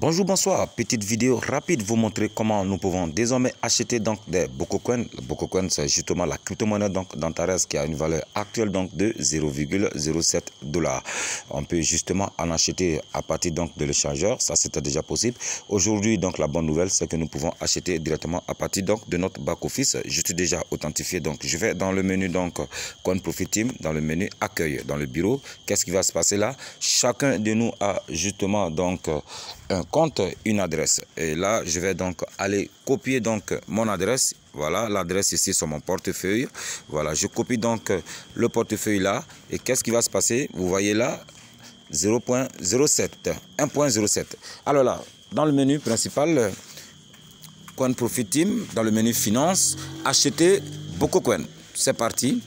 Bonjour, bonsoir. Petite vidéo rapide vous montrer comment nous pouvons désormais acheter donc des Bokocoin. Bokocoin, c'est justement la crypto-monnaie donc d'Antares qui a une valeur actuelle donc de 0,07 $. On peut justement en acheter à partir donc de l'échangeur. Ça, c'était déjà possible. Aujourd'hui, donc la bonne nouvelle, c'est que nous pouvons acheter directement à partir donc de notre back office. Je suis déjà authentifié, donc je vais dans le menu donc Coin Profit Team, dans le menu accueil, dans le bureau. Qu'est-ce qui va se passer là? Chacun de nous a justement donc un compte, une adresse, et là je vais donc aller copier donc mon adresse. Voilà l'adresse ici sur mon portefeuille. Voilà, je copie donc le portefeuille là, et qu'est-ce qui va se passer? Vous voyez là 0.07, 1.07. alors là, dans le menu principal Coin Profit Team, dans le menu finance, acheter Bokocoin. C'est parti.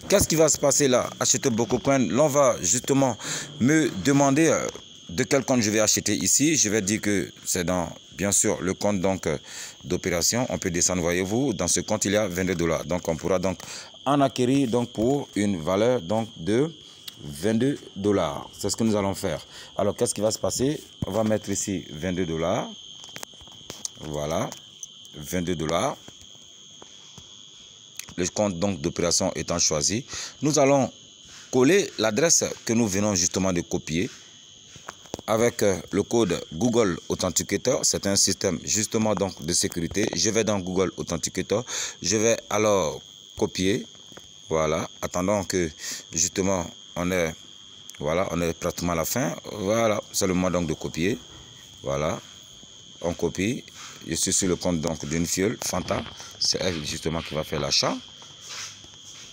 Qu'est-ce qui va se passer là? Acheter Bokocoin. L'on va justement me demander de quel compte je vais acheter ici. Je vais dire que c'est dans, bien sûr, le compte donc d'opération. On peut descendre, voyez-vous. Dans ce compte, il y a 22 $. Donc, on pourra donc en acquérir donc pour une valeur donc de 22 $. C'est ce que nous allons faire. Alors, qu'est-ce qui va se passer? On va mettre ici 22 $. Voilà, 22 $. Le compte donc d'opération étant choisi, nous allons coller l'adresse que nous venons justement de copier avec le code Google Authenticator. C'est un système justement donc de sécurité. Je vais dans Google Authenticator, je vais alors copier. Voilà, attendons que justement on est pratiquement à la fin. Voilà, c'est le moment donc de copier. Voilà, on copie. Je suis sur le compte donc d'une fiole, Fanta. C'est elle justement qui va faire l'achat.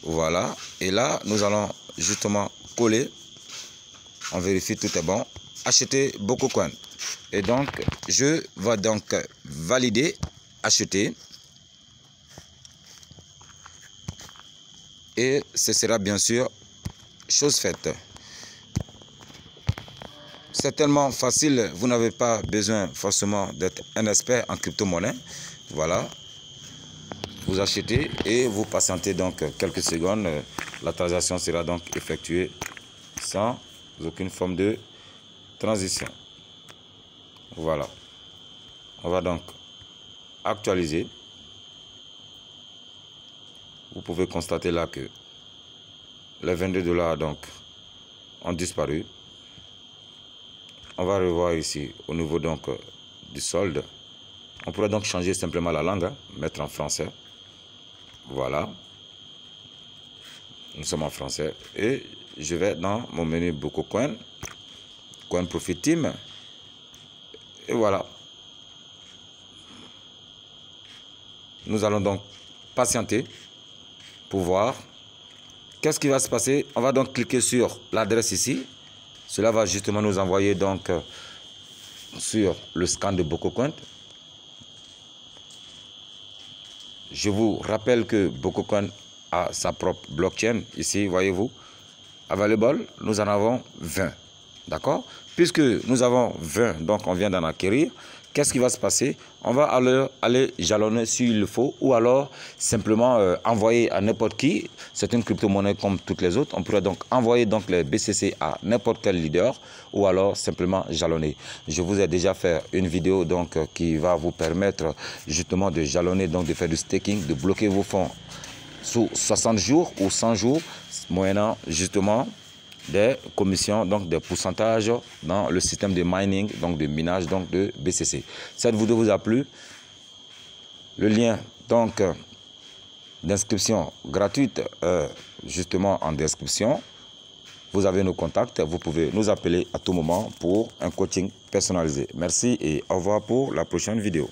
Voilà. Et là, nous allons justement coller. On vérifie tout est bon. Acheter Bokocoin. Et donc, je vais donc valider, acheter. Et ce sera bien sûr chose faite. C'est tellement facile, vous n'avez pas besoin forcément d'être un expert en crypto-monnaie. Voilà, vous achetez et vous patientez donc quelques secondes. La transaction sera donc effectuée sans aucune forme de transition. Voilà, on va donc actualiser. Vous pouvez constater là que les 22 $ donc ont disparu. On va revoir ici au niveau donc du solde. On pourrait donc changer simplement la langue, mettre en français. Voilà. Nous sommes en français. Et je vais dans mon menu Bokocoin, Coin Profit Team. Et voilà. Nous allons donc patienter pour voir. Qu'est-ce qui va se passer? On va donc cliquer sur l'adresse ici. Cela va justement nous envoyer donc sur le scan de Bokocoin. Je vous rappelle que Bokocoin a sa propre blockchain. Ici, voyez-vous, available, nous en avons 20. D'accord? Puisque nous avons 20, donc on vient d'en acquérir. Qu'est-ce qui va se passer? On va aller jalonner s'il le faut, ou alors simplement envoyer à n'importe qui. C'est une crypto-monnaie comme toutes les autres. On pourrait donc envoyer donc les BCC à n'importe quel leader, ou alors simplement jalonner. Je vous ai déjà fait une vidéo donc qui va vous permettre justement de jalonner, donc de faire du staking, de bloquer vos fonds sous 60 jours ou 100 jours, moyennant justement des commissions, donc des pourcentages dans le système de mining, donc de minage, donc de BCC. Cette vidéo vous a plu? Le lien donc d'inscription gratuite justement en description. Vous avez nos contacts, vous pouvez nous appeler à tout moment pour un coaching personnalisé. Merci et au revoir pour la prochaine vidéo.